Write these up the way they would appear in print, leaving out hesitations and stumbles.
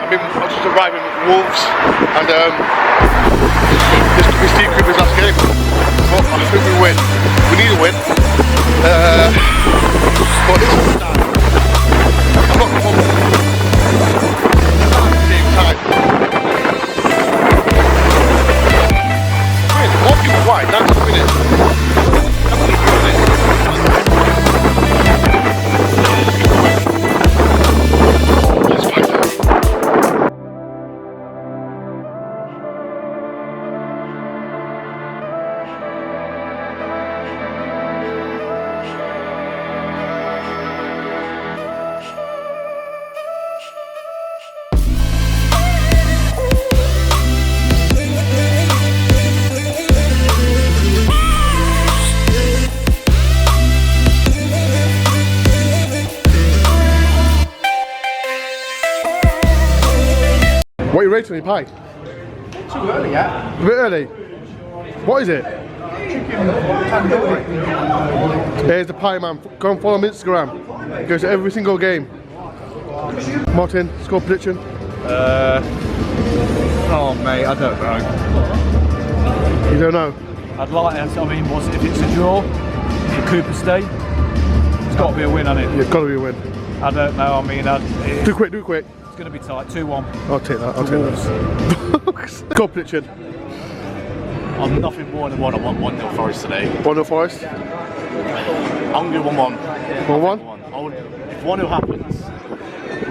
I was just arriving with Wolves, and this could be Steve Cooper's last game. But I think we win. We need a win. But it's all done. I'm not confident. At the same time. Win. Walking wide, that's the minute. What are you rating on your pie? Too early yet. A bit early. What is it? Chicken tandoori. Here's the pie man. Go and follow him on Instagram. He goes to every single game. Martin, score prediction? Oh mate, I don't know. You don't know? I'd like to, I mean, if it's a draw, can Cooper stay? It's got to be a win, hasn't it? Yeah, it's got to be a win. I don't know, I mean, Do quick, do quick. It's going to be tight, 2-1. I'll take that, I'll take that. Score prediction? I'm nothing more than 1. I want 1-0 Forest today. 1-0 Forest? I'm going to 1-1. 1-1? If 1-0 happens,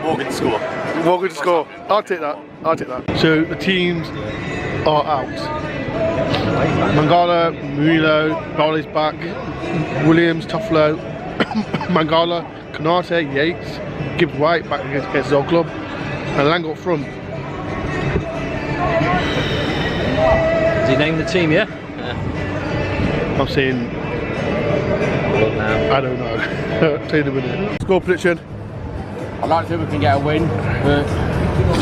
Morgan to score. Morgan to score. I'll take that. I'll take that. So the teams are out. Mangala, Murillo, Bowley's back, Williams, Tufflo, Mangala, Canate, Yates, Gibbs White back against his old club, and Lang up front. Has he named the team, yeah? I'm saying, I don't know. Tell you in a minute. Score prediction? I'd like to think we can get a win, but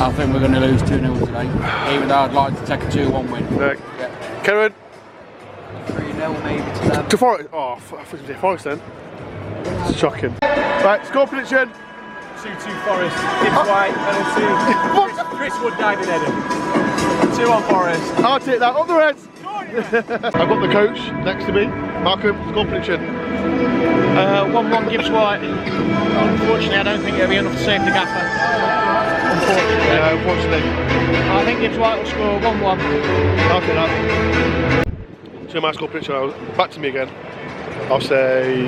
I think we're going to lose 2-0 today. Even though I'd like to take a 2-1 win. Right. Yeah. Karen? 3-0 maybe to them. To Forest? Oh, I thought you said Forest then. It's shocking. Right, score prediction? 2-2 Forest, Gibbs White, penalty. Chris Wood died in header. 2-1 Forest. I'll take that. Up the Reds! I've got the coach next to me. Malcolm, score prediction? 1-1 Gibbs White. Unfortunately, I don't think it'll be enough to save the gaffer. Unfortunately. Yeah, unfortunately. I think Gibbs White will score 1-1. I'll take that. So my score prediction, back to me again. I'll say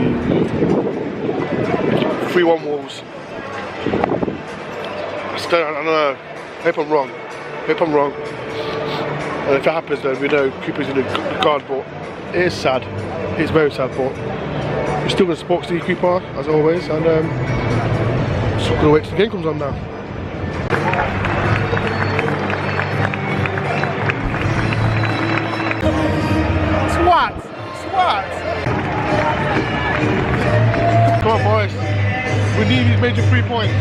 3-1 Wolves. I don't know. I hope I'm wrong. And if it happens, then we know Cooper's in the guard, but it is sad. It's very sad, but we're still going to support Steve Cooper, as always, and just going to wait till the game comes on now. Swat! Come on, boys. We need these major 3 points.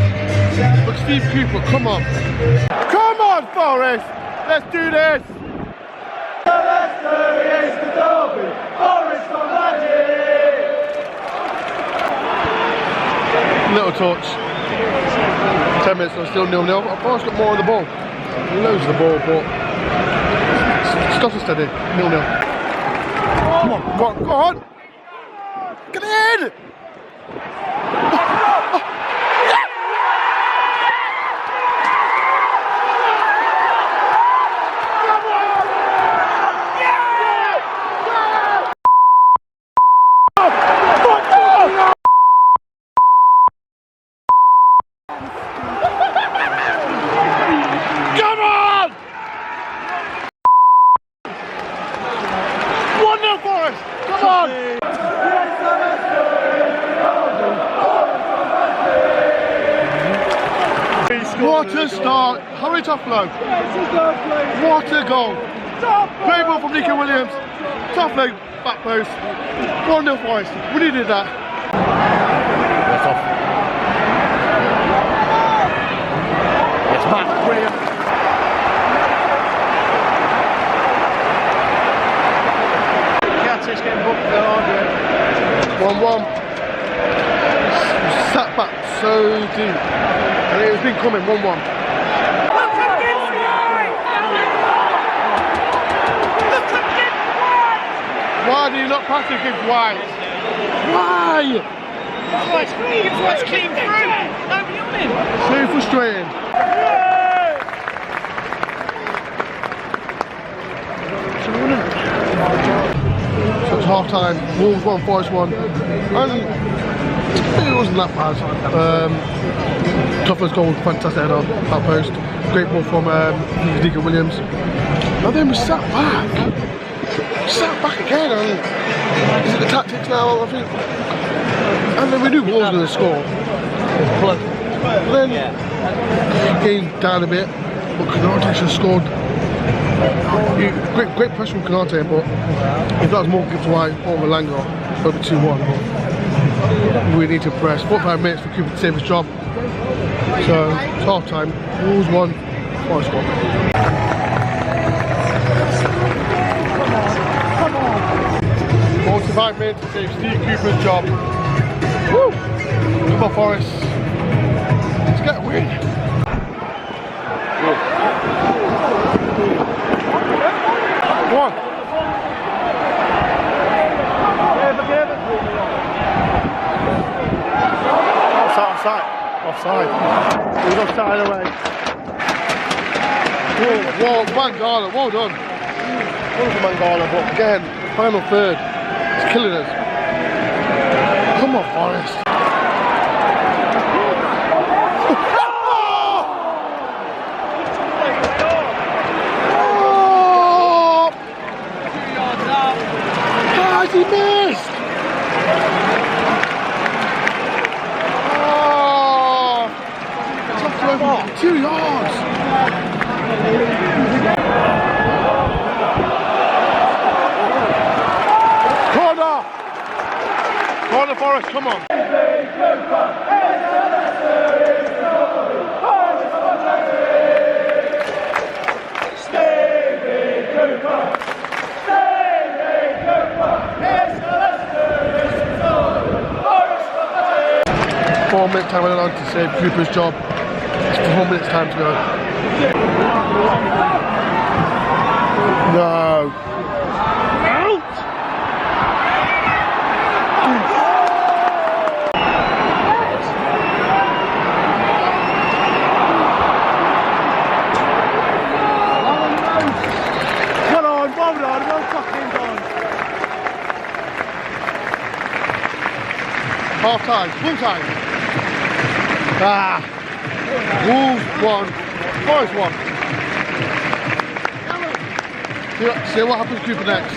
But Steve Cooper, come on. Come on, Forest! Let's do this! Little touch. 10 minutes and still 0-0. Forest got more of the ball. Loads of the ball, but it's not steady. 0-0. Come on! Get in! What a start! Hurry Tufflo! What a goal! Great ball from Nico Williams. Tufflo back post. 1-0 Forest. We needed that. It's back, brilliant. Cat's getting booked there, aren't you? 1-1. Sat back so deep. And it has been coming 1-1. Why do you not pass it, Gibbs White? Why? Gibbs White's clean through. Nobody on him. So frustrating. So it's half time. Wolves 1, Forest 1. And it wasn't that bad. Toughness goal, fantastic header, that post. Great ball from Deacon Williams. And then we sat back. Again. And is it the tactics now? I think. And then we knew Wolves were going to score. But then game down a bit. But Canate should have scored. Great pressure from Canate, but if that was more Gibbs White or Malanga, it would be 2-1. But we need to press. 45 minutes for Cooper to save his job. So it's half time. Wolves 1, Forest 1. 45 minutes to save Steve Cooper's job. Woo! Come on, Forest. Let's get a win. Come on. Offside. He's offside away. Whoa, Mangala, well done. Wonderful Mangala, but again, final third. It's killing us. Come on, Forest. He missed! Oh! It's off to over 2 yards! Corner Forest, come on! Minute time allowed to save Cooper's job. It's 4 minutes time to go. No. Well fucking done. Half time, full time. Wolves 1, Forest 1. See what happens to Cooper next.